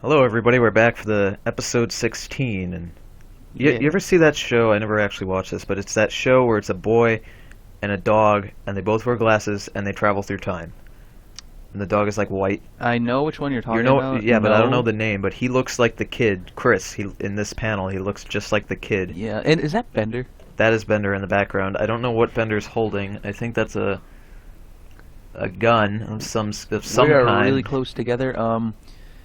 Hello, everybody. We're back for the episode 16, and you ever see that show? I never actually watched this, but it's that show where it's a boy and a dog, and they both wear glasses, and they travel through time. And the dog is like white. I know which one you're talking about. Yeah, but I don't know the name. But he looks like the kid, Chris. In this panel, he looks just like the kid. Yeah, and is that Bender? That is Bender in the background. I don't know what Bender's holding. I think that's a gun of some kind. We are really close together.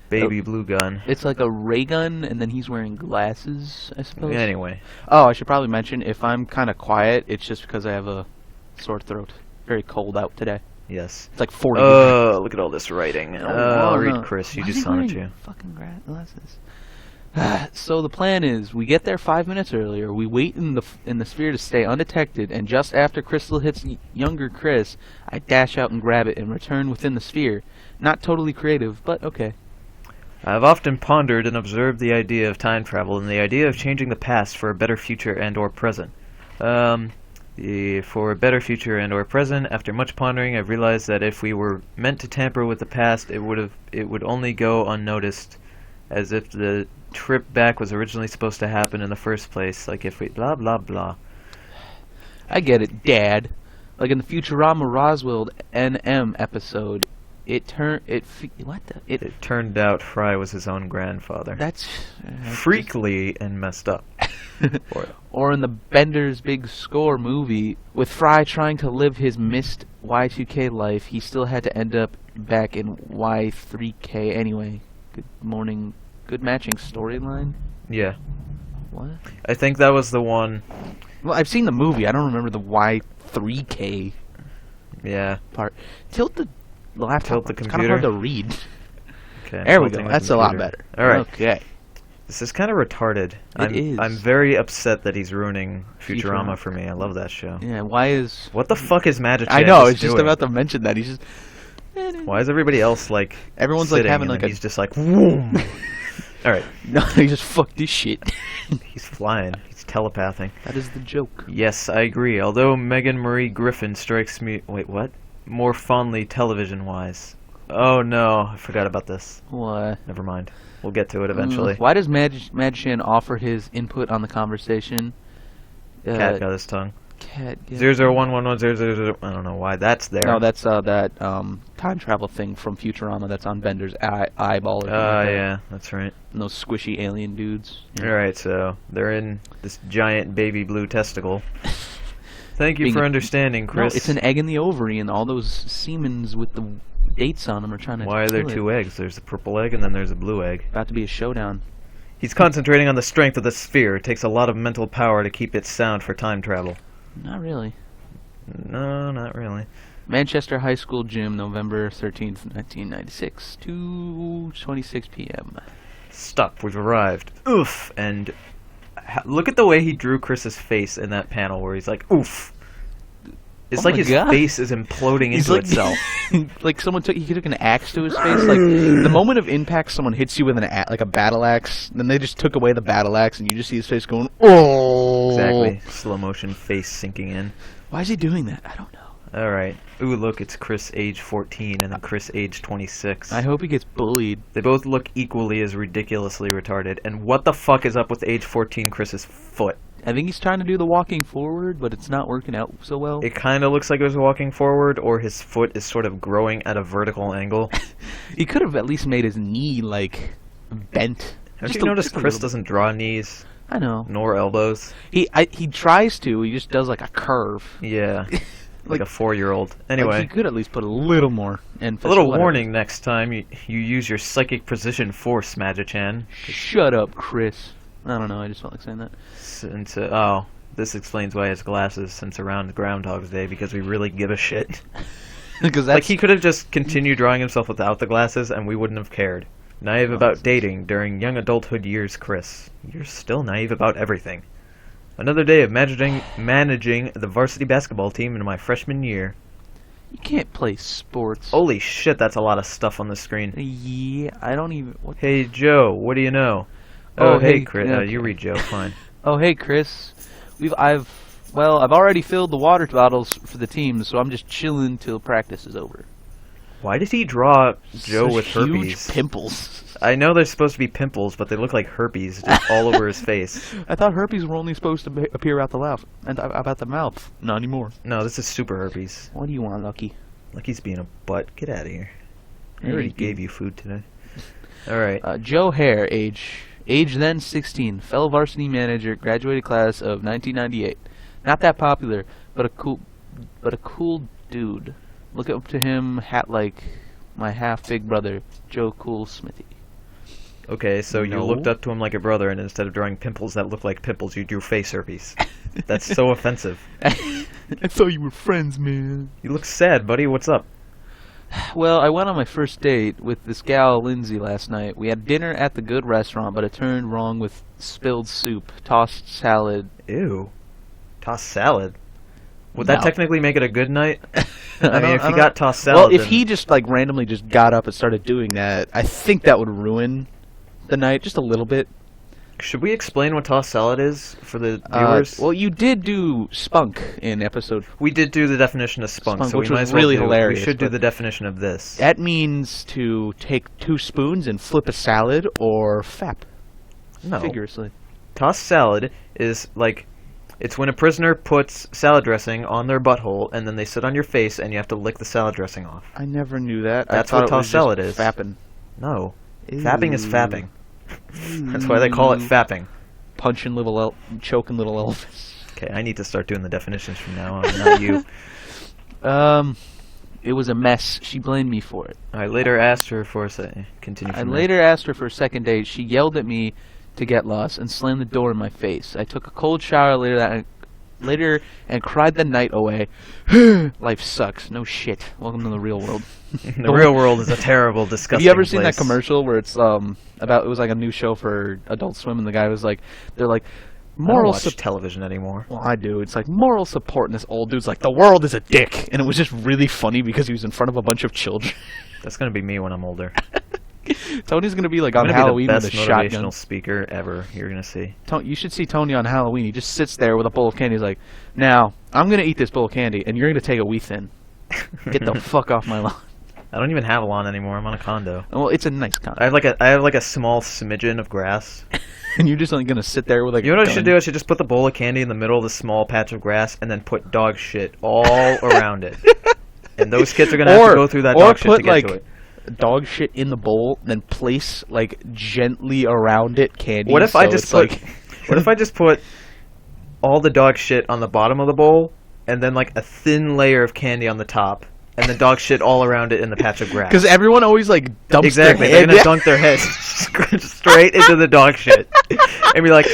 Baby blue gun. It's like a ray gun, and then he's wearing glasses, I suppose. Anyway. Oh, I should probably mention, if I'm kind of quiet, it's just because I have a sore throat. Very cold out today. Yes. It's like 40 degrees. Oh, look at all this writing. Oh, read no. Chris. You Why do is he Sonichu. wearing fucking glasses. So the plan is, we get there 5 minutes earlier, we wait in the sphere to stay undetected, and just after Crystal hits younger Chris, I dash out and grab it and return within the sphere. Not totally creative, but okay. I've often pondered and observed the idea of time travel and the idea of changing the past for a better future and or present. For a better future and or present, after much pondering, I've realized that if we were meant to tamper with the past, it would only go unnoticed, as if the trip back was originally supposed to happen in the first place, like if we blah blah blah. I get it, Dad. Like in the Futurama Roswell NM episode, it turned out Fry was his own grandfather. That's freakily and messed up. Or in the Bender's Big Score movie, with Fry trying to live his missed Y2K life, he still had to end up back in Y3K anyway. Good morning. Good matching storyline? Yeah. What? I think that was the one. Well, I've seen the movie. I don't remember the Y3K part. Tilt the laptop. Tilt the It's computer. kind of hard to read. Okay, there we go. That's a lot better. All right. Okay. This is kind of retarded. I'm very upset that he's ruining Futurama for me. I love that show. Yeah, why is... What the fuck is Magic I know, I was just about to mention that. He's just... Why is everybody else, like, everyone's like having like a... he's just like, whoom. Alright. No, he just fuck this shit. He's flying. He's telepathing. That is the joke. Yes, I agree. Although Megan Marie Griffin strikes me... Wait, what? More fondly television-wise. Oh no, I forgot about this. What? Never mind. We'll get to it eventually. Why does Madshan offer his input on the conversation? Cat got his tongue. Cat. 0011100. I don't know why that's there. No, that's that time travel thing from Futurama that's on Bender's eyeball. Yeah, that's right. And those squishy alien dudes. Yeah. All right, so they're in this giant baby blue testicle. Thank you for understanding, Chris. No, it's an egg in the ovary, and all those semens with the dates on them are trying to... Why are there two eggs? There's a purple egg, and then there's a blue egg. About to be a showdown. He's concentrating on the strength of the sphere. It takes a lot of mental power to keep it sound for time travel. Not really. No, not really. Manchester High School Gym, November 13th, 1996, 2:26 p.m. Stop. We've arrived. Oof. And look at the way he drew Chris's face in that panel where he's like, oof. It's like his face is imploding into itself. Like he took an axe to his face. Like the moment of impact, someone hits you with a battle axe. Then they just took away the battle axe, and you just see his face going, oh. Exactly. Slow motion face sinking in. Why is he doing that? I don't know. All right. Ooh, look, it's Chris age 14 and then Chris age 26. I hope he gets bullied. They both look equally as ridiculously retarded. And what the fuck is up with age 14 Chris's foot? I think he's trying to do the walking forward, but it's not working out so well. It kind of looks like it was walking forward, or his foot is sort of growing at a vertical angle. He could have at least made his knee, like, bent. Have you noticed Chris doesn't draw knees? I know. Nor elbows. He tries to. He just does, like, a curve. Yeah. like a 4-year-old. Anyway. Like he could at least put a little more emphasis. A little warning next time you use your psychic precision force, Magichan. Shut up, Chris. I don't know, I just felt like saying that. This explains why he has glasses since around Groundhog's Day, because we really give a shit. Because like, he could have just continued drawing himself without the glasses, and we wouldn't have cared. Naive about dating during young adulthood years, Chris. You're still naive about everything. Another day of managing the varsity basketball team in my freshman year. You can't play sports. Holy shit, that's a lot of stuff on the screen. Yeah, I don't even... Hey, Joe, what do you know? Oh, hey, Chris. Okay. You read Joe, fine. Oh, hey, Chris. I've already filled the water bottles for the team, so I'm just chilling till practice is over. Why did he draw Joe with herpes? Huge pimples. I know they're supposed to be pimples, but they look like herpes just all over his face. I thought herpes were only supposed to appear out the mouth. And about the mouth. Not anymore. No, this is super herpes. What do you want, Lucky? Lucky's being a butt. Get out of here. I Hey, already gave you food today. Alright. Joe Hare, age then 16, fellow varsity manager, graduated class of 1998. Not that popular, but a cool dude. Look up to him, hat like my half big brother, Joe Cool Smithy. Okay, so you No. looked up to him like a brother, and instead of drawing pimples that look like pimples, you drew face herpes. That's so offensive. I thought you were friends, man. You look sad, buddy. What's up? Well, I went on my first date with this gal, Lindsay, last night. We had dinner at the good restaurant, but it turned wrong with spilled soup, tossed salad. Ew. Tossed salad. Would No. that technically make it a good night? I mean, if I you don't- got tossed Well, salad, if then- he just like randomly just got up and started doing that, I think that would ruin the night just a little bit. Should we explain what tossed salad is for the viewers? Well, you did do spunk in episode. We did do the definition of spunk, Spunk, so which we might was as well really do, hilarious, We should do but- the definition of this. That means to take 2 spoons and flip a salad or fap, No. vigorously. Tossed salad is like, it's when a prisoner puts salad dressing on their butthole, and then they sit on your face, and you have to lick the salad dressing off. I never knew that. That's I thought what it was tossed salad just is. Fapping. No. Fapping is Ew. fapping. That's why they call it fapping. Punching little, choking little Elvis. Okay, I need to start doing the definitions from now on, not you. It was a mess. She blamed me for it. I later asked her for a second. Continue I from there. later asked her for a second date. She yelled at me to get lost and slammed the door in my face. I took a cold shower later and cried the night away. Life sucks. No shit. Welcome to the real world. The real world is a terrible, disgusting Have you ever seen that place. commercial where it's about, it was like a new show for Adult Swim, and the guy was like, they're like, I don't moral watch support. television anymore. Well, I do. It's like moral support, and this old dude's like, the world is a dick, and it was just really funny because he was in front of a bunch of children. That's gonna be me when I'm older. Tony's gonna be like I'm on gonna Halloween be the with best a motivational shotgun. speaker ever. You're gonna see. You should see Tony on Halloween. He just sits there with a bowl of candy. He's like, now I'm gonna eat this bowl of candy, and you're gonna take a wee thin. Get the fuck off my lawn. I don't even have a lawn anymore. I'm on a condo. Well, it's a nice con. I have like a small smidgen of grass. And you're just like gonna sit there with like. You know what I a should gun. do? I should just put the bowl of candy in the middle of the small patch of grass, and then put dog shit all around it. And those kids are gonna have to go through that dog shit to get to it. Dog shit in the bowl, then place like gently around it candy. What if I just put? like What if I just put all the dog shit on the bottom of the bowl, and then like a thin layer of candy on the top, and the dog shit all around it in the patch of grass? because everyone always like dumps Exactly, their they're gonna head. dunk their head straight into the dog shit, and be like,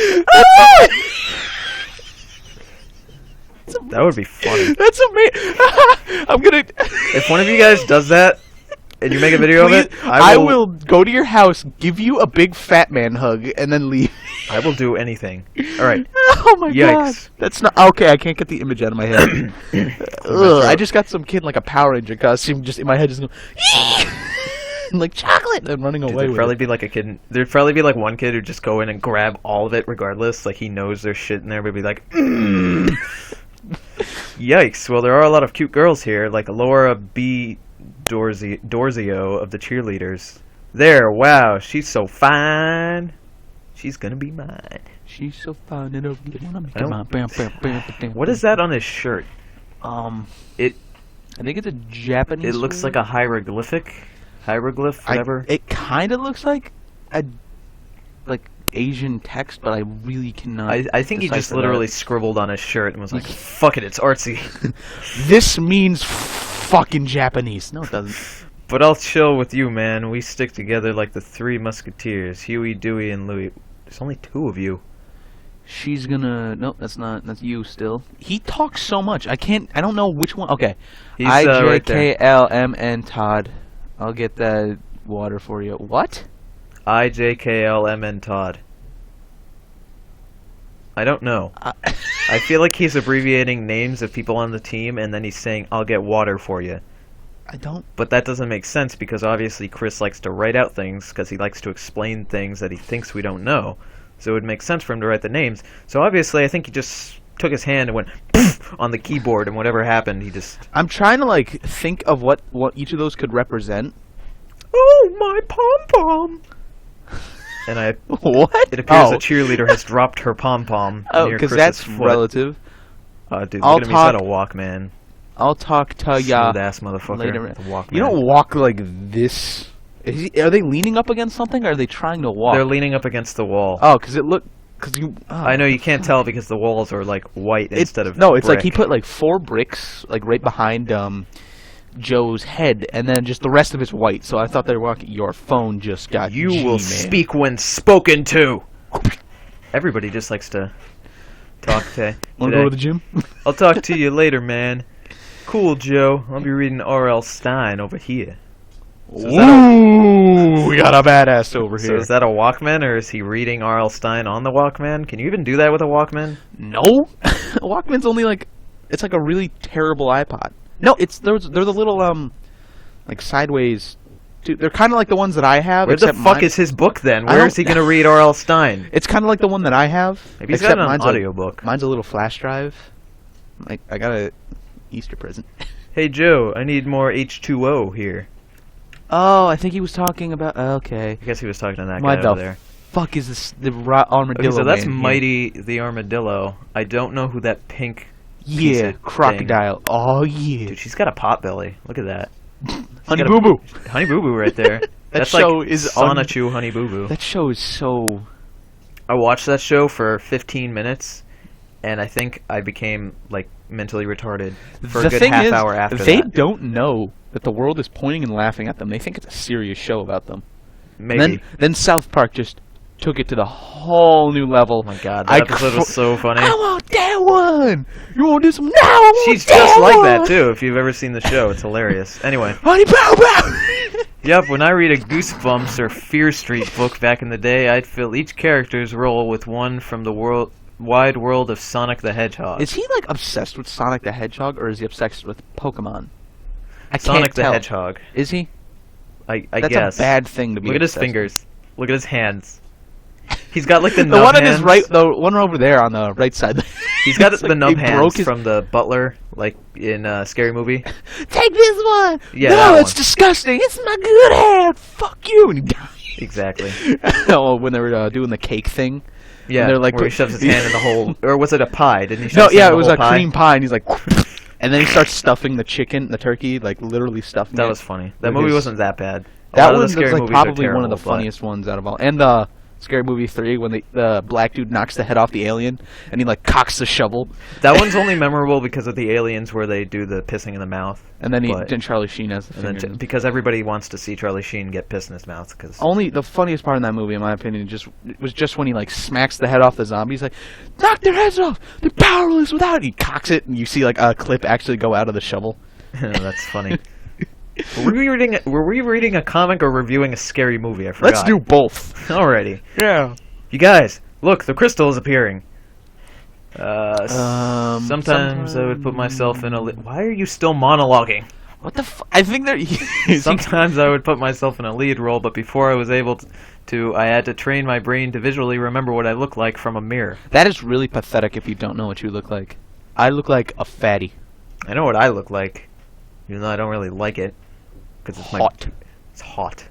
"That would be funny." That's amazing. I'm gonna. If one of you guys does that, and you make a video of it, I will go to your house, give you a big fat man hug, and then leave. I will do anything. All right. Oh my god. Yikes. That's not okay. I can't get the image out of my head. Ugh, I just got some kid in, like a Power Ranger costume, just in my head, just going, like chocolate, and running Dude, away there'd with probably it. be like a kid. There'd probably be like one kid who'd just go in and grab all of it, regardless. Like he knows there's shit in there, but be like, "Yikes!" Well, there are a lot of cute girls here, like Laura B. Dorzio of the cheerleaders. There, wow, she's so fine. She's gonna be mine. She's so fine and ugly. Wanna make I don't- her mine. Bam, bam, bam, bam, What is that on his shirt? It I think it's a Japanese. it looks like word. a hieroglyph, whatever. It kind of looks like a Asian text, but I really cannot. I think he just decipher literally that. scribbled on his shirt and was like, "Fuck it, it's artsy." This means fucking Japanese. No, it doesn't. But I'll chill with you, man. We stick together like the Three Musketeers, Huey, Dewey, and Louie. There's only 2 of you. She's gonna. Nope, that's not. That's you still. He talks so much. I don't know which one. Okay. He's I right J there. K L M N Todd. I'll get that water for you. What? IJKLMN Todd. I don't know. I feel like he's abbreviating names of people on the team, and then he's saying, "I'll get water for you." I don't. But that doesn't make sense because obviously Chris likes to write out things because he likes to explain things that he thinks we don't know. So it would make sense for him to write the names. So obviously I think he just took his hand and went on the keyboard, and whatever happened, he just... I'm trying to like think of what each of those could represent. Oh, my pom-pom! and I. What? It appears a cheerleader has dropped her pom pom Oh, near because Chris's that's foot. relative. Dude, I'll look at him. He's got a Walkman. I'll talk to ya Smooth ass motherfucker. later. with a Walkman. You don't walk like this. Are they leaning up against something, or are they trying to walk? They're leaning up against the wall. Oh, because you. Oh. I know you can't tell because the walls are like white instead of no. It's brick. like he put like 4 bricks like right behind Joe's head, and then just the rest of it's white. So I thought they were walking. Your phone just got. You will man. speak when spoken to. Everybody just likes to talk to. Wanna go to the gym? I'll talk to you later, man. Cool, Joe. I'll be reading R.L. Stein over here. So Ooh, we got a badass over So here. is that a Walkman, or is he reading R.L. Stein on the Walkman? Can you even do that with a Walkman? No, Walkman's only like it's like a really terrible iPod. No, they're the little like sideways. Dude, they're kind of like the ones that I have. Where the except fuck mine- is his book then? I Where don't- is he gonna read R.L. Stein? It's kind of like the one that I have. Maybe he's except got an mine's audiobook. Mine's a little flash drive. Like I got a Easter present. Hey Joe, I need more H2O here. Oh, I think he was talking about. Okay. I guess he was talking to that Why guy the over there. fuck is this? The armadillo. Okay, so that's man here? Mighty the Armadillo. I don't know who that pink piece Yeah, of crocodile. Oh yeah. Dude, she's got a pot belly. Look at that. Honey got Boo Boo. Honey Boo Boo right there. That's show like is Sonichu Honey Boo Boo. That show is so. I watched that show for 15 minutes, and I think I became like mentally retarded for The a good thing half is, hour after they that. don't know that the world is pointing and laughing at them. They think it's a serious show about them. Maybe. Then South Park just took it to the whole new level. Oh my god, that episode was so funny. I want that one. You want to do some now? I want She's that just like one. that too. If you've ever seen the show, it's hilarious. Anyway, Honey Pow Pow. yep. When I read a Goosebumps or Fear Street book back in the day, I'd fill each character's role with one from the wide world of Sonic the Hedgehog. Is he like obsessed with Sonic the Hedgehog, or is he obsessed with Pokemon? I Sonic can't the tell. Hedgehog. Is he? I That's guess. a bad thing to be. Look at his obsessed with. fingers. Look at his hands. He's got like the The nub one on hands. his right, the one over there on the right side. He's got It's the like nub he broke hands his- from the butler, like in Scary Movie. Take this one. Yeah, no, that it's one. disgusting. It's my good hand. Fuck you. And he died. Exactly. Oh, when they were doing the cake thing. Yeah, they're like where he shoves his hand in the hole. Or was it a pie? Didn't he shove No, his hand yeah, in it the was whole a pie? cream pie, and he's like, and then he starts stuffing the chicken, the turkey, like literally stuffing it. That was funny. That With movie his- wasn't that bad. A That lot of one the was scary like movies are probably one of the terrible, but- funniest ones out of all. And the Scary Movie 3, when the black dude knocks the head off the alien, and he like cocks the shovel. That one's only memorable because of the aliens where they do the pissing in the mouth. And then But- then Charlie Sheen has the And then finger. because everybody wants to see Charlie Sheen get pissed in his mouth. Cause Only the funniest part in that movie, in my opinion, was just when he like smacks the head off the zombie. He's like, knock their heads off. They're powerless without it. He cocks it, and you see like a clip actually go out of the shovel. That's funny. Were we reading a comic or reviewing a scary movie? I forgot. Let's do both. Alrighty. Yeah. You guys, look, the crystal is appearing. Sometimes I would put myself in a... Why are you still monologuing? What the I think they're... Sometimes I would put myself in a lead role, but before I was able to, I had to train my brain to visually remember what I look like from a mirror. That is really pathetic if you don't know what you look like. I look like a fatty. I know what I look like, even though I don't really like it, because it's Hot. It's hot.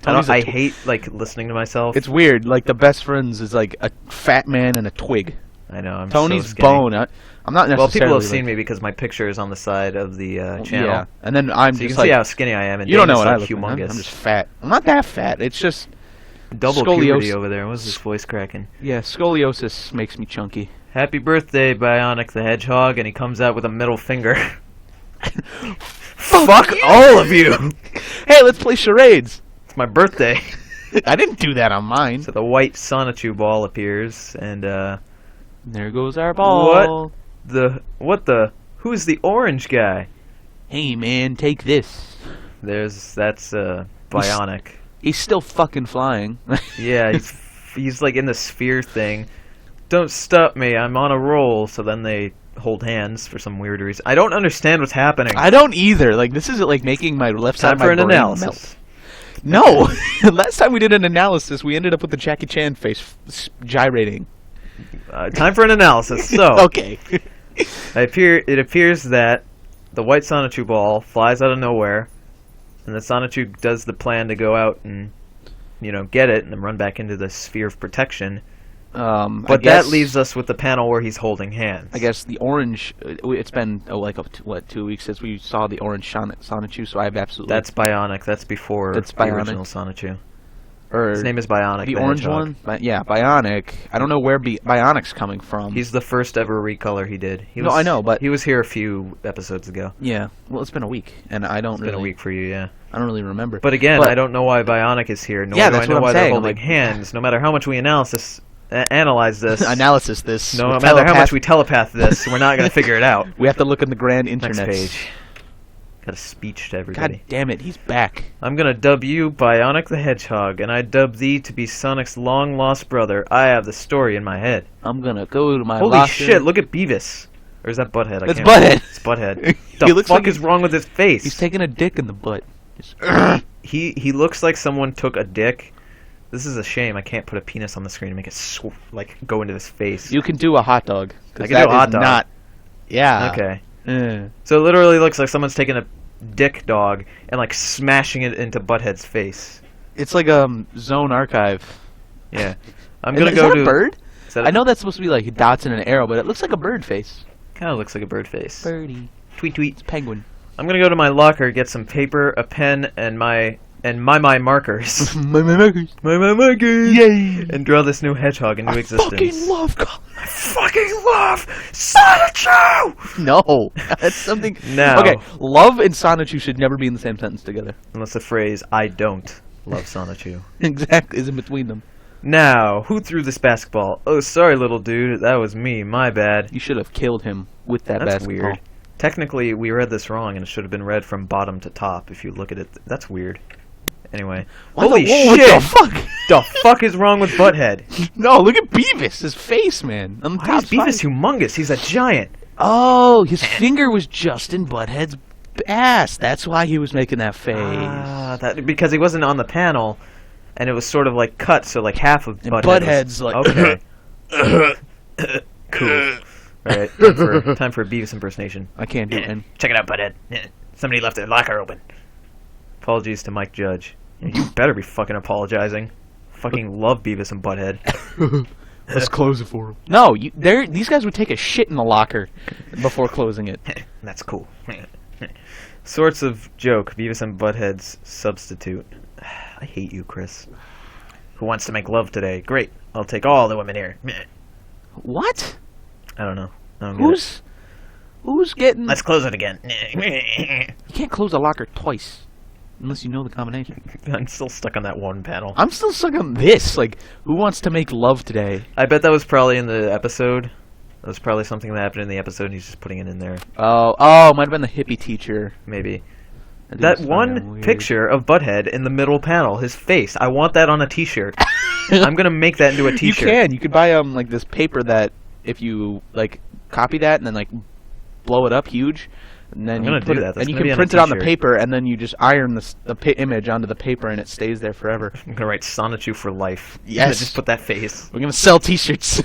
Tony's I a hate like listening to myself. It's weird. Like the best friends is like a fat man and a twig. I know. I'm Tony's so skinny. bone. I'm not necessarily. Well, people have like, seen me because my picture is on the side of the channel. Yeah, and then I'm So you just can like see how skinny I am. And you don't know Dana's, what I like, look like. humongous. I'm just fat. I'm not that fat. It's just Double scoliosis. puberty over there. What's his voice cracking? yeah, scoliosis makes me chunky. Happy birthday, Bionic the Hedgehog, and he comes out with a middle finger. Fuck all of you! Hey, let's play charades. It's my birthday. I didn't do that on mine. So the white Sonichu ball appears, and There goes our ball. what the? Who's the orange guy? Hey man, take this. That's Bionic. He's still fucking flying. Yeah, he's like in the sphere thing. Don't stop me, I'm on a roll. So then they hold hands for some weird reason. I don't understand what's happening. I don't either. Like this is like making my left side Time of my for an brain analysis. melt. No, last time we did an analysis, we ended up with the Jackie Chan face gyrating. Time for an analysis. So Okay. it appears that the white Sonichu ball flies out of nowhere, and the Sonichu does the plan to go out and get it and then run back into the sphere of protection. But that leaves us with the panel where he's holding hands. I guess the orange. It's been 2 weeks since we saw the orange Sonichu, so I have absolutely. That's Bionic. That's before the original Sonichu. His name is Bionic. The orange Hedgehog. one? Yeah, Bionic. I don't know where Bionic's coming from. He's the first ever recolor he did. I know, but... He was here a few episodes ago. Yeah, well, it's been a week, and I don't It's been a week for you, yeah. I don't really remember. But again, I don't know why Bionic is here, nor do I know why they're holding hands. No matter how much we analyze this... No matter how much we telepath this, we're not going to figure it out. We have to look in the grand internet. Next page. Got a speech to everybody. God damn it, he's back. I'm gonna dub you Bionic the Hedgehog, and I dub thee to be Sonic's long-lost brother. I have the story in my head. I'm gonna go to my Holy shit, look at Beavis. Or is that Butthead? It's Butthead. It's Butthead. The fuck is wrong with his face? He's taking a dick in the butt. He looks like someone took a dick. This is a shame. I can't put a penis on the screen and make it go into his face. You can do a hot dog. I can do a hot dog. Not... Yeah. Okay. So it literally looks like someone's taking a dick dog and like smashing it into Butthead's face. It's like Zone Archive. Yeah. I'm gonna go to a bird? I know that's supposed to be like dots and an arrow, but it looks like a bird face. Kinda looks like a bird face. Birdie. Tweet tweet. It's a penguin. I'm gonna go to my locker, get some paper, a pen, and my markers. my markers. Yay! And draw this new hedgehog into existence. I fucking love Sonichu! No, that's something. No. Okay, love and Sonichu should never be in the same sentence together. Unless the phrase "I don't love Sonichu" exactly is in between them. Now, who threw this basketball? Oh, sorry, little dude. That was me. My bad. You should have killed him with that That's basketball. Weird. Technically, we read this wrong, and it should have been read from bottom to top. If you look at it, that's weird. Anyway, holy shit! What the fuck? The fuck is wrong with Butthead? No, look at Beavis. His face, man. Why is Beavis humongous? He's a giant. Oh, his finger was just in Butthead's ass. That's why he was making that face. Because he wasn't on the panel, and it was sort of like cut, so like half of Butthead's like okay. Cool. All right, time for a Beavis impersonation. I can't do it. Check it out, Butthead. Somebody left their locker open. Apologies to Mike Judge. You better be fucking apologizing. Fucking love Beavis and Butthead. Let's close it for him. No, these guys would take a shit in the locker before closing it. That's cool. Sorts of joke. Beavis and Butthead's substitute. I hate you, Chris. Who wants to make love today? Great. I'll take all the women here. What? I don't know. Who's getting... Let's close it again. You can't close a locker twice. Unless you know the combination. I'm still stuck on that one panel. I'm still stuck on this. Like, who wants to make love today? I bet that was probably in the episode. That was probably something that happened in the episode and he's just putting it in there. Oh, it might have been the hippie teacher. Maybe. That one picture of Butthead in the middle panel, his face. I want that on a t-shirt. I'm going to make that into a t-shirt. You can. You could buy like this paper that if you like copy that and then like blow it up huge, and then you put it, and you can print it on the paper, and then you just iron the image onto the paper, and it stays there forever. I'm gonna write Sonichu for life. Yes, just put that face. We're gonna sell T-shirts.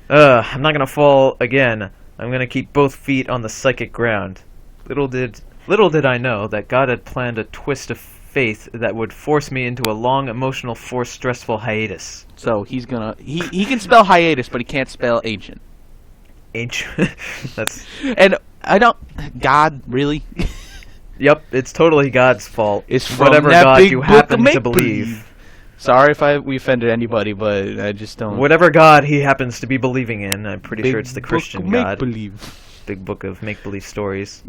I'm not gonna fall again. I'm gonna keep both feet on the psychic ground. Little did I know that God had planned a twist of faith that would force me into a long, emotional, stressful hiatus. So he's gonna he can spell hiatus, but he can't spell ancient. Ancient. That's and I don't. God, really? Yep, it's totally God's fault. It's from whatever that God big you book happen of to believe. Sorry if we offended anybody, but I just don't. Whatever God he happens to be believing in, I'm pretty sure it's the Christian God. Make-believe. Big book of make-believe stories.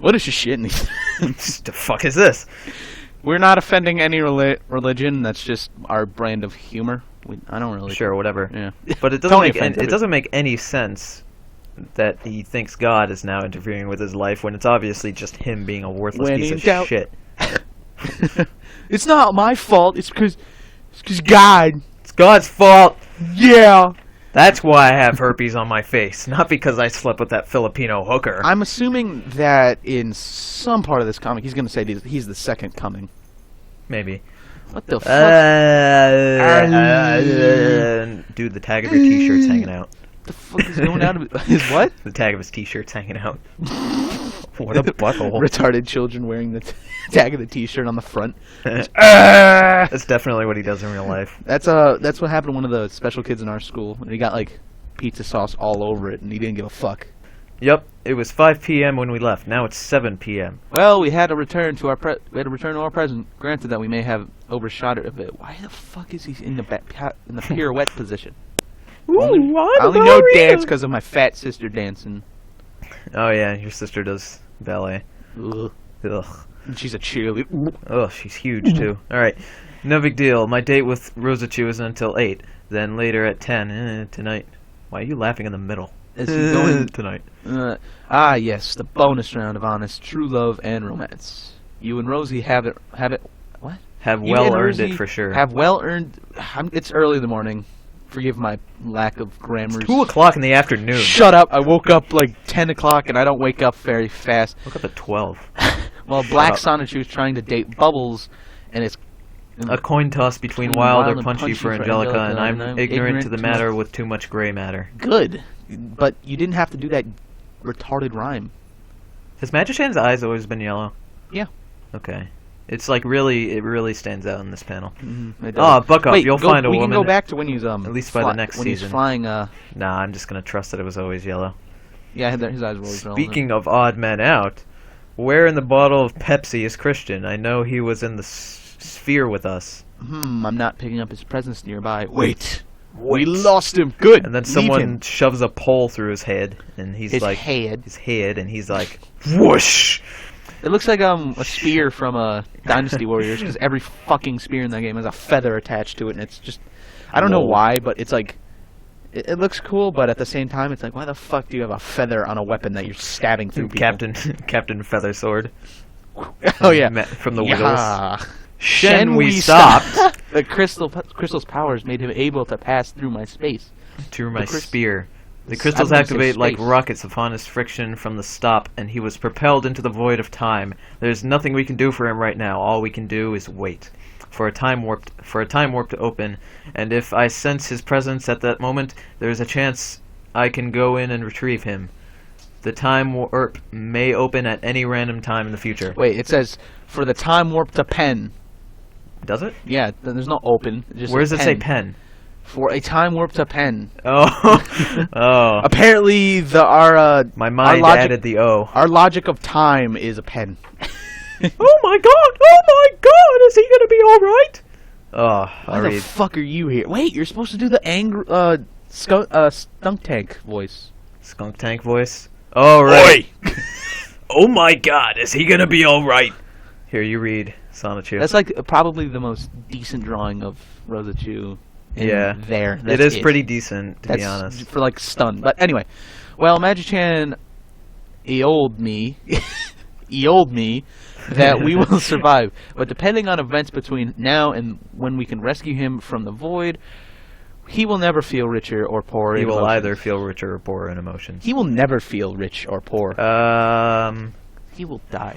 What is your shit? The fuck is this? We're not offending any religion. That's just our brand of humor. I don't really. Sure, whatever. Yeah. But it doesn't make any sense that he thinks God is now interfering with his life when it's obviously just him being a worthless piece of shit. It's not my fault. It's because God. It's God's fault. Yeah. That's why I have herpes on my face, not because I slept with that Filipino hooker. I'm assuming that in some part of this comic, he's going to say he's the second coming. Maybe. What the fuck? Dude, the tag of your t-shirt's hanging out. What the fuck is going out of his what? The tag of his t-shirt's hanging out. What a butthole. Retarded children wearing the tag of the T-shirt on the front. That's definitely what he does in real life. That's what happened to one of the special kids in our school. And he got like pizza sauce all over it, and he didn't give a fuck. Yep, it was 5 p.m. when we left. Now it's 7 p.m. Well, we had to return to our present. Granted that we may have overshot it a bit. Why the fuck is he in the pirouette position? Ooh, I only know dance because of my fat sister dancing. Oh yeah, your sister does ballet. Ugh. Ugh. And she's a cheerleader. Oh, she's huge too. Alright, no big deal. My date with Rosachu isn't until 8. Then later at 10. Tonight. Why are you laughing in the middle? Is he going tonight? Yes, the bonus round of honest, true love and romance. You and Rosie have it. What? Have You well and earned Rosie it for sure. Have well earned. It's early in the morning. Forgive my lack of grammar. 2 o'clock in the afternoon. Shut up! I woke up like 10 o'clock, and I don't wake up very fast. Woke up at 12. Well, Black Sonichu is trying to date Bubbles, and it's a coin toss between wild or punchy for Angelica, and I'm ignorant to the matter with too much gray matter. Good, but you didn't have to do that retarded rhyme. Has Magichan's eyes always been yellow? Yeah. Okay. It's like it really stands out in this panel. Oh, buck up! You'll find a woman. We can go back to when he's at least by the next when season. He's flying. Nah, I'm just gonna trust that it was always yellow. Yeah, his eyes were always yellow. Speaking of odd men out, where in the bottle of Pepsi is Christian? I know he was in the sphere with us. I'm not picking up his presence nearby. Wait. We lost him. Good. And then someone shoves a pole through his head, and he's his like head, and he's like, whoosh. It looks like a spear from Dynasty Warriors, because every fucking spear in that game has a feather attached to it, and it's just, I don't know why, but it's like, it looks cool, but at the same time, it's like, why the fuck do you have a feather on a weapon that you're stabbing through people? Captain Feathersword. Oh yeah, from the Wiggles. Shen, we stopped. The crystal's powers made him able to pass through my space. Through my spear. The crystals activate like rockets upon his friction from the stop, and he was propelled into the void of time. There's nothing we can do for him right now. All we can do is wait for a time warp to open, and if I sense his presence at that moment, there's a chance I can go in and retrieve him. The time warp may open at any random time in the future. Wait, it says for the time warp to pen. Does it? Yeah, there's no open. Where does it say pen? For a time warp to pen. Oh. Oh. Apparently, my mind added the O. Our logic of time is a pen. Oh my god! Oh my god! Is he gonna be all right? Oh, Why the fuck are you here? Wait, you're supposed to do the skunk tank voice. Skunk tank voice? Oh, right. Oh my god, is he gonna be all right? Here, you read, Sonichu. That's like probably the most decent drawing of Rosachu. Yeah, it is pretty decent, to be honest. For like stun. But anyway, well, Magichan e-oled me that we will survive. But depending on events between now and when we can rescue him from the void, he will never feel richer or poorer. He will either feel richer or poorer in emotions. He will never feel rich or poor. He will die.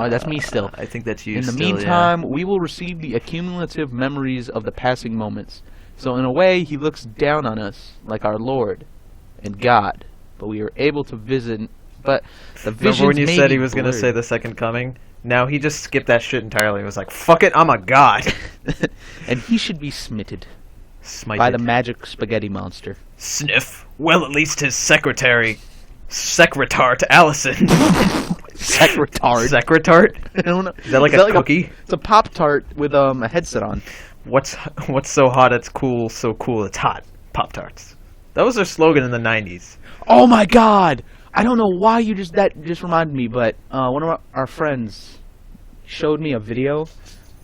That's me still. I think that's you. In the meantime, we will receive the accumulative memories of the passing moments. So in a way, he looks down on us like our Lord and God. But we are able to visit. But the visions. Remember when you said he was going to say the second coming? Now he just skipped that shit entirely. He was like, "Fuck it, I'm a god." And he should be smited. Smited. By the magic spaghetti monster. Sniff. Well, at least his secretary. Secretart Allison. Secretart. Secretart? I don't know. Is that like a cookie? It's a Pop-Tart with a headset on. What's so hot it's cool, so cool it's hot? Pop-Tarts. That was their slogan in the 90s. Oh my god! I don't know why that just reminded me, but one of our friends showed me a video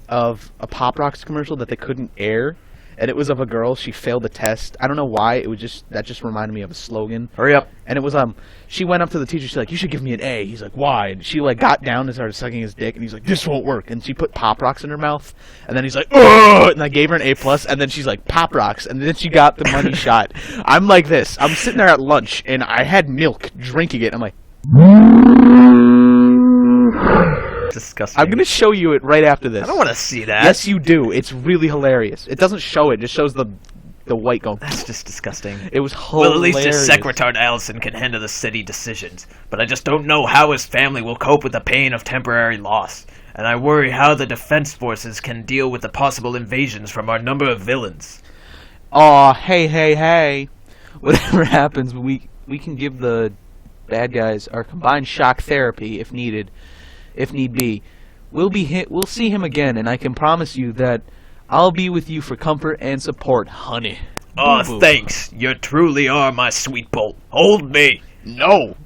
of a Pop Rocks commercial that they couldn't air. And it was of a girl. She failed the test. I don't know why. That just reminded me of a slogan. Hurry up. And it was she went up to the teacher. She's like, "You should give me an A." He's like, "Why?" And she like got down and started sucking his dick. And he's like, "This won't work." And she put Pop Rocks in her mouth. And then he's like, "Ugh!" And I gave her an A+. And then she's like, "Pop Rocks." And then she got the money shot. I'm like this. I'm sitting there at lunch and I had milk, drinking it. I'm like, disgusting. I'm gonna show you it right after this. I don't want to see that. Yes, you do. It's really hilarious. It doesn't show it. It just shows the the white going. That's just disgusting. It was Well, hilarious. at least his secretary Allison can handle the city decisions, but I just don't know how his family will cope with the pain of temporary loss, and I worry how the defense forces can deal with the possible invasions from our number of villains. Aw, hey. Whatever happens, we can give the bad guys our combined shock therapy if need be. We'll see him again, and I can promise you that I'll be with you for comfort and support, honey. Oh, Boo-boo. thanks. You truly are my sweet bolt. Hold me. No.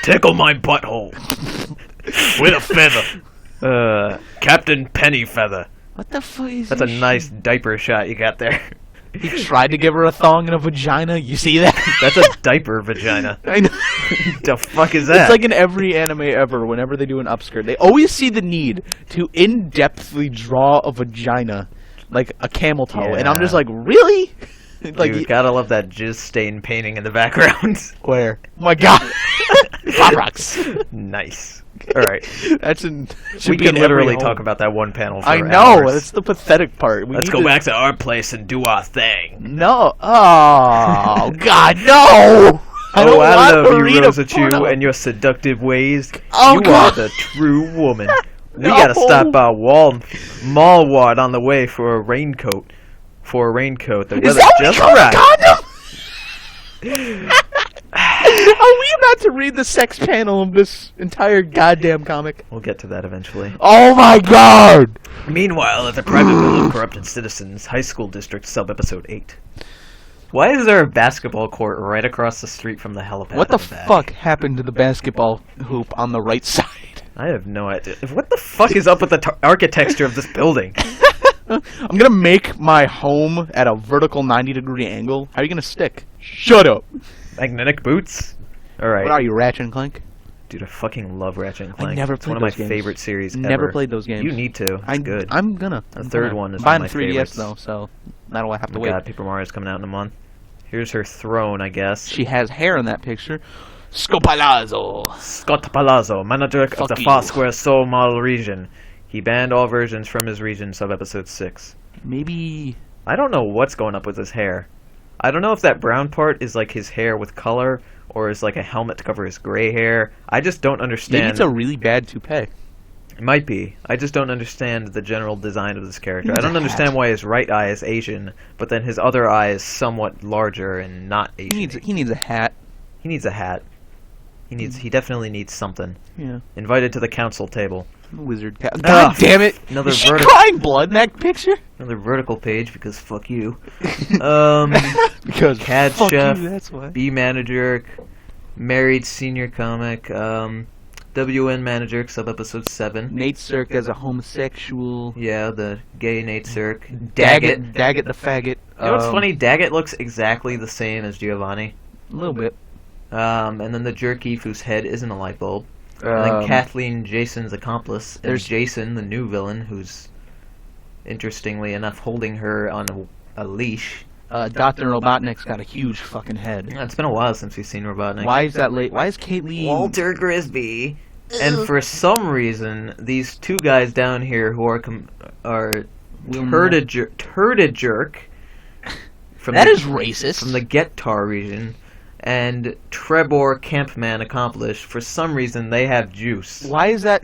Tickle my butthole. With a feather. Captain Pennyfeather. What the fuck is That's a this shit? nice diaper shot you got there. He tried to give her a thong and a vagina. You see that? That's a diaper vagina. I know. The fuck is that? It's like in every anime ever, whenever they do an upskirt, they always see the need to in-depthly draw a vagina, like a camel toe, and I'm just Yeah. like, really? Like, you gotta love that jizz stain painting in the background. where? Oh my god. Pop rocks. Nice. Alright. That's in. We can literally talk about that one panel for I know. hours. That's the pathetic part. Let's go back to our place and do our thing. No. Oh God, no. I don't I want love to you, read a Rosachu, porno. and your seductive ways. Oh, you God. are the true woman. We No. gotta stop by Mallward on the way for a raincoat. The Is weather's that what just you call right. a condom? Are we about to read the sex panel of this entire goddamn comic? We'll get to that eventually. Oh my god! Meanwhile, at the private bill of corrupted citizens, High School District Sub-Episode 8. Why is there a basketball court right across the street from the helipad? What the in back? fuck happened to the basketball hoop on the right side? I have no idea. What the fuck is up with the architecture of this building? I'm gonna make my home at a vertical 90-degree angle. How are you gonna stick? Shut up! Magnetic boots? Alright. What are you, Ratchet and Clank? Dude, I fucking love Ratchet and Clank. never It's one played of my those games. favorite series Never ever. played those games. You need to. It's good. I'm gonna. The third one is buying one of the my 3DS favorites. though, so that'll have to Oh wait. God, Paper Mario's coming out in a month. Here's her throne, I guess. She has hair in that picture. Scopalazzo. Scott Palazzo, manager of Fuck the you. Foursquare Somal region. He banned all versions from his region, sub-episode 6. Maybe. I don't know what's going up with his hair. I don't know if that brown part is like his hair with color, or is like a helmet to cover his gray hair. I just don't understand. Maybe it's a really bad toupee. It might be. I just don't understand the general design of this character. He I needs don't a understand hat. why his right eye is Asian, but then his other eye is somewhat larger and not Asian. He needs a hat. He needs a hat. He definitely needs something. Yeah. Invited to the council table. Wizard cat. God Ah, damn it! another Is she vertical- crying blood in that picture? Another vertical page because fuck you. Because CAD fuck chef, you, that's why. B manager, married senior comic, WN manager, sub episode 7. Nate Cirque as a homosexual. Yeah, the gay Nate Cirque. Daggett the faggot. You know what's funny? Daggett looks exactly the same as Giovanni. A little bit. And then the jerky whose head isn't a light bulb. And then Kathleen, Jason's accomplice. And there's- Jason, the new villain, who's, interestingly enough, holding her on a leash. Dr. Robotnik's got a huge fucking head. Yeah, it's been a while since we've seen Robotnik. Why is that late? Why is Caitlyn... Walter Grisby. And for some reason, these two guys down here who are Turda Jerk from That the, is racist. from the Gettar region, and Trebor Campman accomplished. For some reason, they have juice. Why is that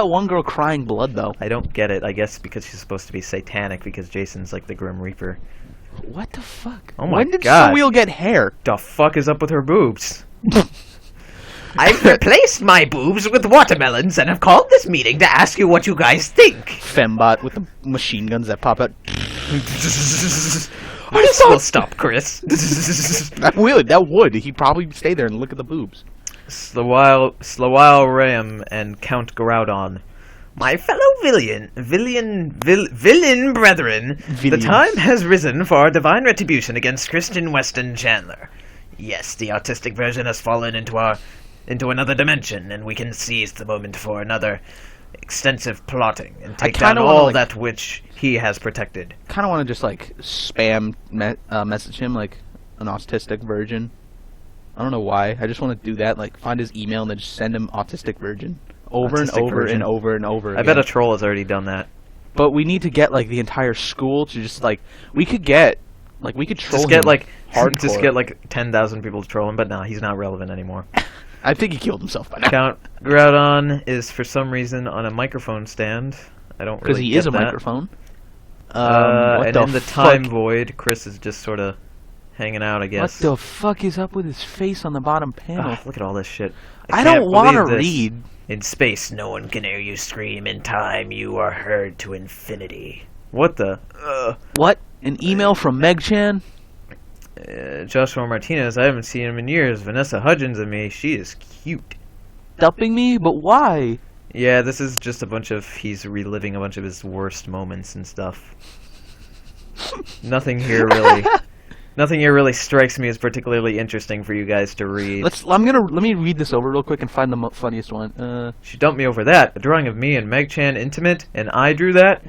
one girl crying blood, though? I don't get it. I guess because she's supposed to be satanic because Jason's like the Grim Reaper. What the fuck? Oh my when did God. Soil get hair? The fuck is up with her boobs? I've replaced my boobs with watermelons and have called this meeting to ask you what you guys think. Fembot with the machine guns that pop out. This will stop, Chris. That would. He'd probably stay there and look at the boobs. Slawile Ram and Count Groudon. My fellow villain brethren, the Villains. time has risen for our divine retribution against Christian Weston Chandler. Yes, the artistic version has fallen into another dimension, and we can seize the moment for another extensive plotting and take down kinda wanna, all like- that which he has protected. Kind of want to just like spam message him like an autistic virgin. I don't know why. I just want to do that. Like find his email and then just send him autistic virgin over and Autistic over virgin. and over and over. I again. bet a troll has already done that. But we need to get like the entire school to just like we could get Like, we could troll Just get him like hardcore. just get like 10,000 people to troll him, but nah, he's not relevant anymore. I think he killed himself by now. Count Groudon is for some reason on a microphone stand. I don't really Because he get is a that. microphone. What And the in the fuck? time void, Chris is just sort of hanging out, I What guess. the fuck is up with his face on the bottom panel? Look at all this shit. I can't don't want to believe this. read. In space, no one can hear you scream. In time, you are heard to infinity. What the? What? An email from Meg Chan? Joshua Martinez, I haven't seen him in years. Vanessa Hudgens and me, she is cute. Dumping me? But why? Yeah, this is just a bunch of, he's reliving a bunch of his worst moments and stuff. Nothing here really strikes me as particularly interesting for you guys to read. Let me read this over real quick and find the funniest one. She dumped me over that. A drawing of me and Meg Chan intimate, and I drew that?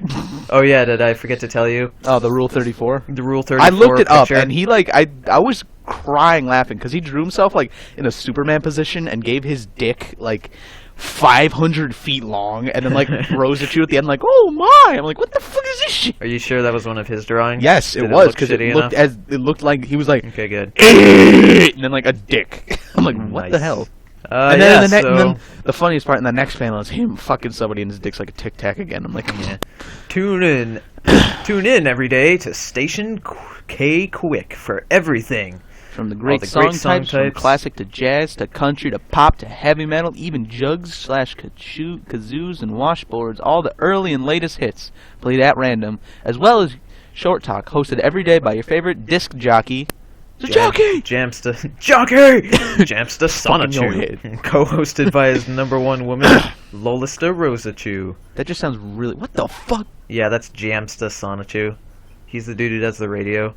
Oh yeah, did I forget to tell you? Oh, the Rule 34. The Rule 34 I looked it up, picture? and he I was crying laughing because he drew himself like in a Superman position and gave his dick like 500 feet long, and then like rose at you at the end like, oh my! I'm like, what the fuck is this shit? Are you sure that was one of his drawings? Yes, Did it was look because it shitty looked like he was like, Okay, good. and then like a dick. I'm like, what the Nice. hell? And And then the funniest part in the next panel is him fucking somebody and his dick's like a tic tac again. I'm like, Yeah. Tune in every day to Station K Quick for everything. from the All great, the song, great song types, from types. classic to jazz to country to pop to heavy metal, even jugs / kazoos and washboards, all the early and latest hits played at random, as well as short talk hosted every day by your favorite disc jockey, the jockey. Jamsta Jockey! Jamsta Fucking your Sonichu. Co-hosted by his #1 woman, Lolista Rosachu. That just sounds really. What the fuck? Yeah, that's Jamsta Sonichu. He's the dude who does the radio.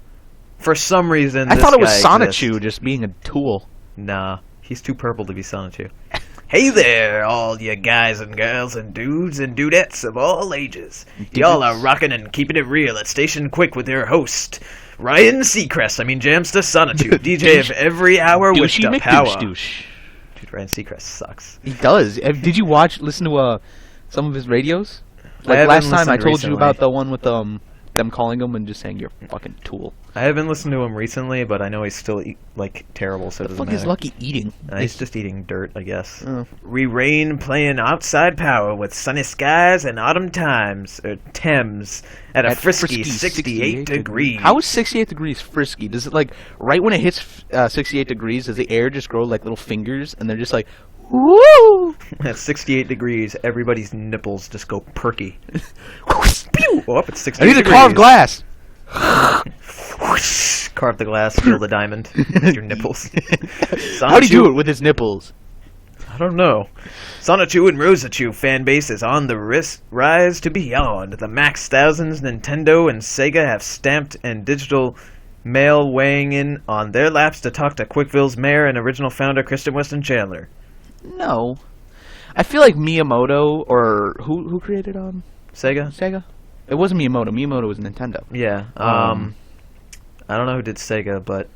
For some reason, I this thought it was guy Sonichu exists. just being a tool. Nah, he's too purple to be Sonichu. Hey there, all you guys and girls and dudes and dudettes of all ages. Y'all are rocking and keeping it real at Station Quick with your host, Ryan Seacrest. I mean, Jamsta Sonichu, DJ of every hour with Douchey the power. McDouche. Dude, Ryan Seacrest sucks. He does. Did you listen to some of his radios? I Like haven't last time I listened told you recently. about the one with them calling him and just saying you're a fucking tool. I haven't listened to him recently, but I know he's still terrible, so it The doesn't fuck is matter. Lucky eating? He's just eating dirt, I guess. We reign playing outside power with sunny skies and autumn times, or Thames, at a frisky 68 degrees. How is 68 degrees frisky? Does it like right when it hits 68 degrees, does the air just grow like little fingers and they're just like, woo? At 68 degrees, everybody's nipples just go perky. Pew! Oh, up at 68 I need to degrees. carve glass. Whoosh! Carve the glass, fill the diamond with your nipples. How do you do it with his nipples? I don't know. Sonichu and Rosachu fan base is on the rise to beyond. The Max Thousands, Nintendo, and Sega have stamped and digital mail weighing in on their laps to talk to Quickville's mayor and original founder Kristen Weston Chandler. No. I feel like Miyamoto or who created Sega? Sega? It wasn't Miyamoto. Miyamoto was Nintendo. Yeah. I don't know who did Sega, but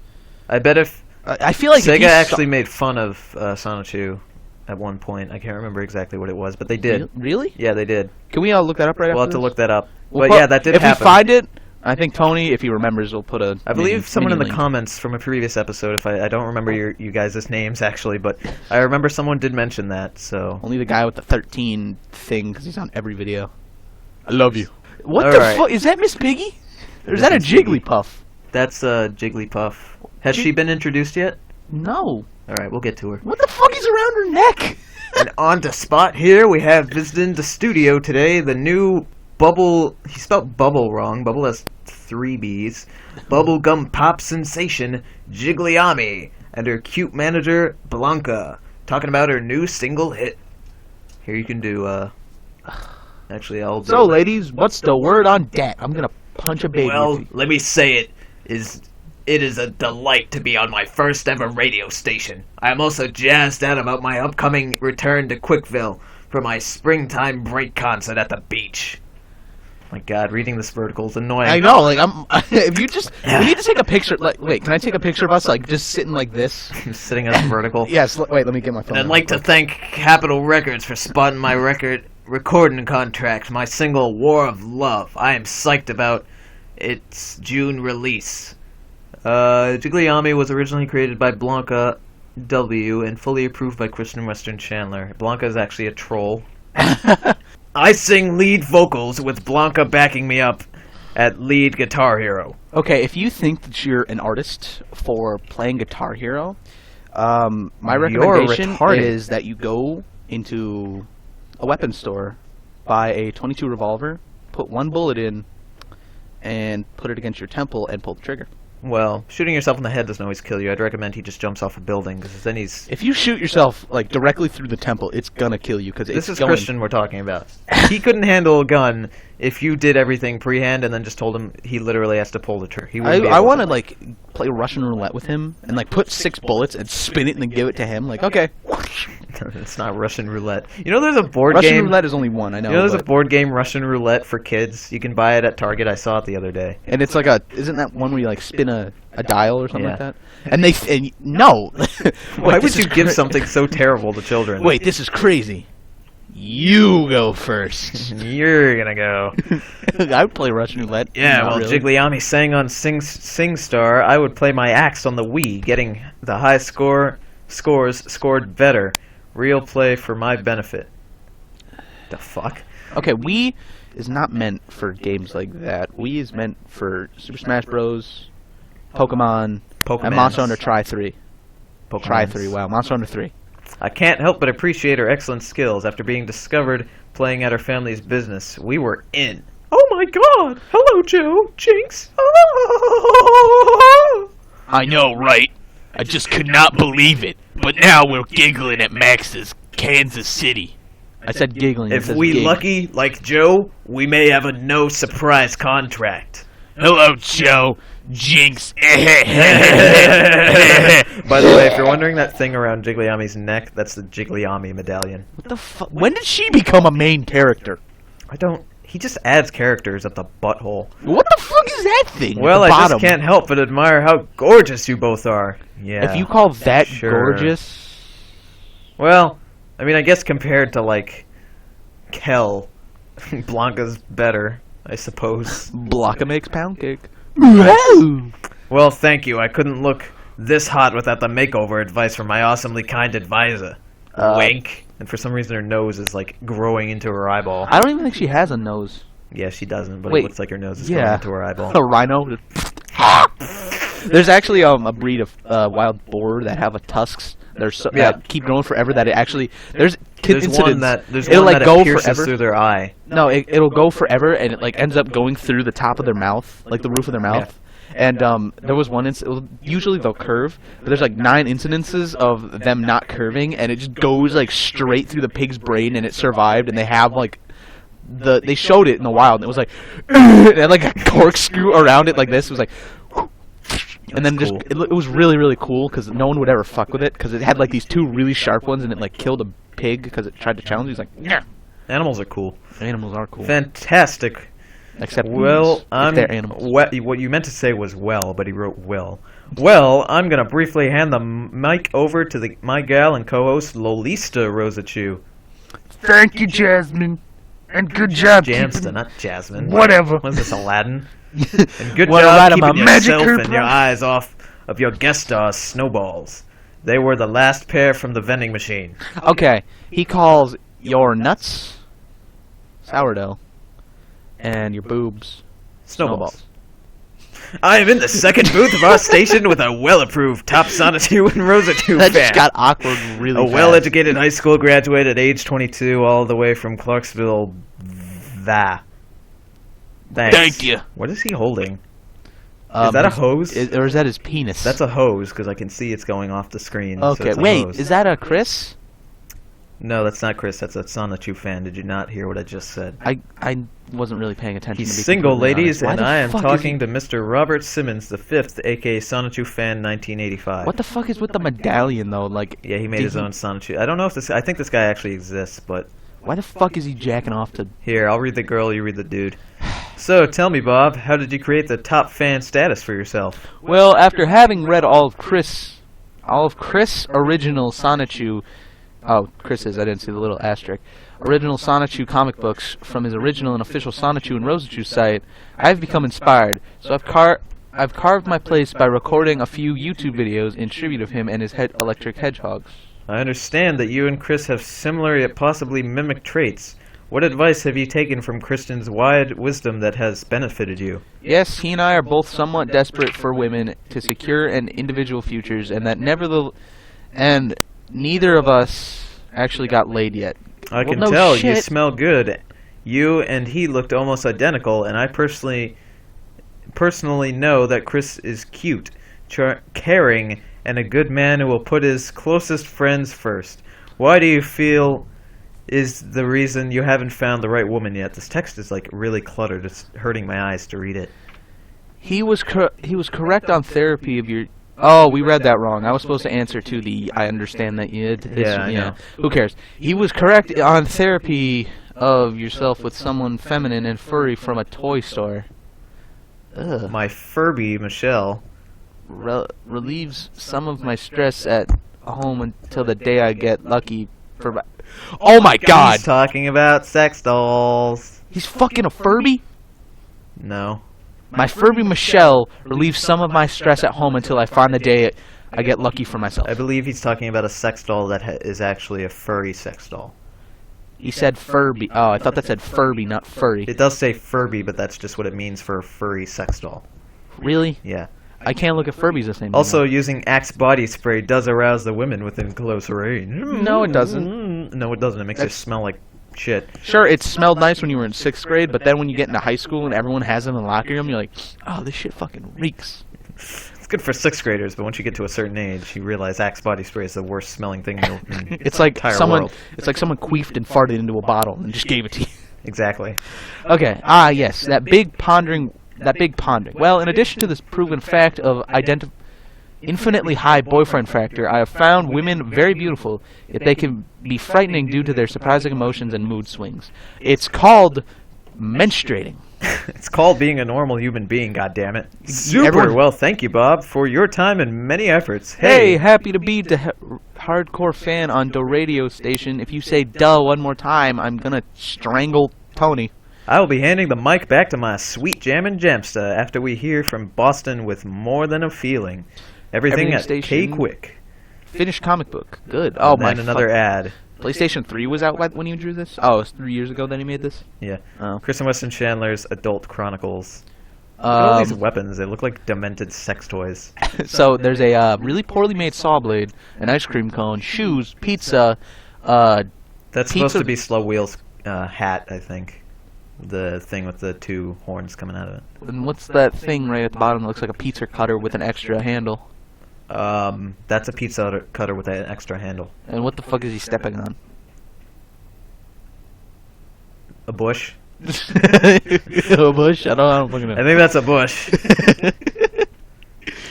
I bet if I feel like if Sega he actually made fun of Sonichu at one point. I can't remember exactly what it was, but they did. Really? Yeah, they did. Can we all look that up right We'll after have to this? look that up. We'll But put- yeah, that did if happen. we find it, I think Tony, if he remembers, will put a. I believe someone in the link. comments from a previous episode, if I don't remember you guys' names actually, but I remember someone did mention that, so. Only the guy with the 13 thing, because he's on every video. I love you. What All the right. fuck? Is that Miss Piggy? Or is That that a is Piggy. Jigglypuff? That's Jigglypuff. Has she been introduced yet? No. Alright, we'll get to her. What the fuck is around her neck? And on to spot here, we have visiting the studio today the new Bubble. He spelled bubble wrong. Bubble has 3 B's. Bubblegum pop sensation Jigglyami and her cute manager Blanca, talking about her new single hit. Here you can do, actually, I'll do So, ladies, what's the word on dat? I'm gonna punch a baby. Well, with you. let me say it is a delight to be on my first ever radio station. I am also jazzed out about my upcoming return to Quickville for my springtime break concert at the beach. My god, reading this vertical is annoying. I know, like I'm. If you just, we need to take a picture. Like, wait, can I take a picture of us, like, just sitting like this? I'm sitting on vertical. Yes. Wait, let me get my phone. And I'd like to thank Capitol Records for spotting my recording contract, my single War of Love. I am psyched about its June release. Jigglyami was originally created by Blanca W. and fully approved by Christian Western Chandler. Blanca is actually a troll. I sing lead vocals with Blanca backing me up at lead Guitar Hero. Okay, if you think that you're an artist for playing Guitar Hero, my recommendation is that you go into a weapons store, buy a .22 revolver, put one bullet in, and put it against your temple and pull the trigger. Well, shooting yourself in the head doesn't always kill you. I'd recommend he just jumps off a building, because then he's... If you shoot yourself like directly through the temple, it's gonna kill you, because This is Christian we're talking about. He couldn't handle a gun if you did everything pre-hand and then just told him he literally has to pull the trigger. I want to like play Russian roulette with him and like put 6 bullets and spin it and then give it to him. Like, okay. It's not Russian roulette. You know, there's a board Russian game. roulette is only one. I know. You know, there's a board game, Russian roulette, for kids. You can buy it at Target. I saw it the other day. And it's like a. Isn't that one where you like spin a dial or something Yeah. like that? And they no. Why would you give something so terrible to children? Wait, this is crazy. You go first. You're gonna go. I would play Russian roulette. Yeah, Not well, really. Jigglyami sang on SingStar. I would play my axe on the Wii, getting the high scores scored better. Real play for my benefit. The fuck? Okay, Wii is not meant for games like that. Wii is meant for Super Smash Bros, Pokemon, and Monster Hunter Tri 3. Tri 3, wow, Monster Hunter 3. I can't help but appreciate her excellent skills. After being discovered playing at her family's business, we were in. Oh my god! Hello, Joe! Jinx! I know, right? I just could not believe it. But now we're giggling at Max's Kansas City. I said giggling. If we lucky, like Joe, we may have a no surprise contract. Hello, Joe. Jinx. By the way, if you're wondering that thing around Jigglyami's neck, that's the Jigglyami medallion. What the fuck? When did she become a main character? He just adds characters at the butthole. What the fuck is that thing? Well, at the I bottom? just can't help but admire how gorgeous you both are. Yeah. If you call that sure. gorgeous... Well, I mean, I guess compared to, like, Kel, Blanca's better, I suppose. Blanca makes pound cake. Well, thank you. I couldn't look this hot without the makeover advice from my awesomely kind advisor. Wink. And for some reason her nose is, like, growing into her eyeball. I don't even think she has a nose. Yeah, she doesn't, but Wait, it looks like her nose is going into her eyeball. A rhino. There's actually a breed of wild boar that have a tusks that keep growing forever. That it actually there's one that it'll like go pierces forever through their eye. No, it'll go forever, and it like ends up going through the top of their mouth, like the roof of their mouth. Yeah. And there was one incident. Usually they'll curve, but there's like 9 incidences of them not curving, and it just goes like straight through the pig's brain, and it survived. And they have like they showed it in the wild, and it was like it had like a corkscrew around it like this. It was like. And then cool. it was really, really cool because no one would ever fuck with it because it had like these 2 really sharp ones and it like killed a pig because it tried to challenge. He's like, yeah. Animals are cool. Animals are cool. Fantastic. Except well, they're animals. What you meant to say was well, but he wrote will. Well, I'm gonna briefly hand the mic over to my gal and co-host Lolista Rosachu. Thank you, Jasmine. And good job. Jamsta, not Jasmine. Whatever. What is this, Aladdin? And good What job about keeping my yourself magic and your eyes off of your guest stars, Snowballs. They were the last pair from the vending machine. Okay, he calls your nuts sourdough and your boobs Snowballs. I am in the second booth of our station with a well-approved top Sonichu and Rosachu That fan. just got awkward really A fast. well-educated high school graduate at age 22, all the way from Clarksville, Va. Thanks. Thank you. What is he holding? Is that a hose? Or is that his penis? That's a hose, because I can see it's going off the screen. so Okay, it's a wait, hose. is that a Chris? No, that's not Chris. That's a Sonichu fan. Did you not hear what I just said? I wasn't really paying attention. He's to be single, completely ladies, honest. and Why the I am fuck talking is to Mr. Robert Simmons the Fifth, aka Sonichu fan 1985. What the fuck is with the medallion though? Like, Yeah, he made did his own Sonichu. I don't know if this. I think this guy actually exists, but Why the fuck is he jacking off to? here, I'll read the girl. You read the dude. So, tell me, Bob, how did you create the top fan status for yourself? Well, after having read all of Chris original Sonichu, Chris's, I didn't see the little asterisk, original Sonichu comic books from his original and official Sonichu and Rosachu site, I've become inspired. So I've carved my place by recording a few YouTube videos in tribute of him and his electric hedgehogs. I understand that you and Chris have similar yet possibly mimic traits. What advice have you taken from Kristen's wide wisdom that has benefited you? Yes, he and I are both somewhat desperate for women to secure an individual futures, and that neither of us actually got laid yet. I can no tell shit. you smell good. You and he looked almost identical, and I personally know that Chris is cute, caring, and a good man who will put his closest friends first. Why do you feel is the reason you haven't found the right woman yet? This text is like really cluttered. It's hurting my eyes to read it. He was correct on therapy of your... Oh, we read that wrong. I was supposed to answer to the I understand that you did this. Yeah, I know. Who cares? He was correct on therapy of yourself with someone feminine and furry from a toy store. Ugh. My Furby, Michelle. Relieves some of my stress at home until the day I get lucky for... Oh my god! He's talking about sex dolls. He's fucking a Furby? No. My Furby Michelle relieves some of my stress at home until I find the day I get lucky for myself. I believe he's talking about a sex doll that is actually a furry sex doll. He said Furby. Oh, I thought that said Furby, not furry. It does say Furby, but that's just what it means for a furry sex doll. Really? Yeah. I can't look at Furbies the same. Also, using Axe body spray does arouse the women within close range. No, it doesn't. No, it doesn't. It makes it smell like shit. Sure, it smelled nice when you were in 6th grade, but then when you get into high school and everyone has it in the locker room, you're like, oh, this shit fucking reeks. It's good for 6th graders, but once you get to a certain age, you realize Axe body spray is the worst smelling thing in the It's like entire someone. world. It's like someone queefed and farted into a bottle and just gave it to you. Exactly. Okay. Ah, yes, that big pondering. Well, in addition to this proven fact of infinitely high boyfriend factor, I have found women very beautiful, yet they can be frightening due to their surprising emotions and mood swings. It's called menstruating. It's called being a normal human being, goddammit. Super! Everyone- Well, thank you, Bob, for your time and many efforts. Hey, happy to be the hardcore fan on the radio station. If you say duh one more time, I'm gonna strangle Tony. I will be handing the mic back to my sweet jammin' Jamsta after we hear from Boston with More Than a Feeling. Everything at Station. K-Quick. Finished comic book. Good. Oh, And my then another ad. PlayStation 3 was out when you drew this? Oh, it was 3 years ago that he made this? Yeah. Oh. Kristen Weston Chandler's Adult Chronicles. Look at all these Um, weapons. They look like demented sex toys. so there's a really poorly made saw blade, an ice cream cone, shoes, pizza, That's supposed Pizza- to be Slow Wheel's hat, I think. The thing with the two horns coming out of it. and what's that thing right at the bottom that looks like a pizza cutter with an extra handle? That's a pizza cutter with an extra handle. And what the fuck is he stepping on? A bush? A bush? I don't fucking know. I think that's a bush.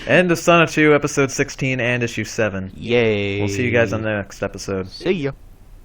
End of Sonichu, episode 16 and issue 7. Yay. We'll see you guys on the next episode. See ya.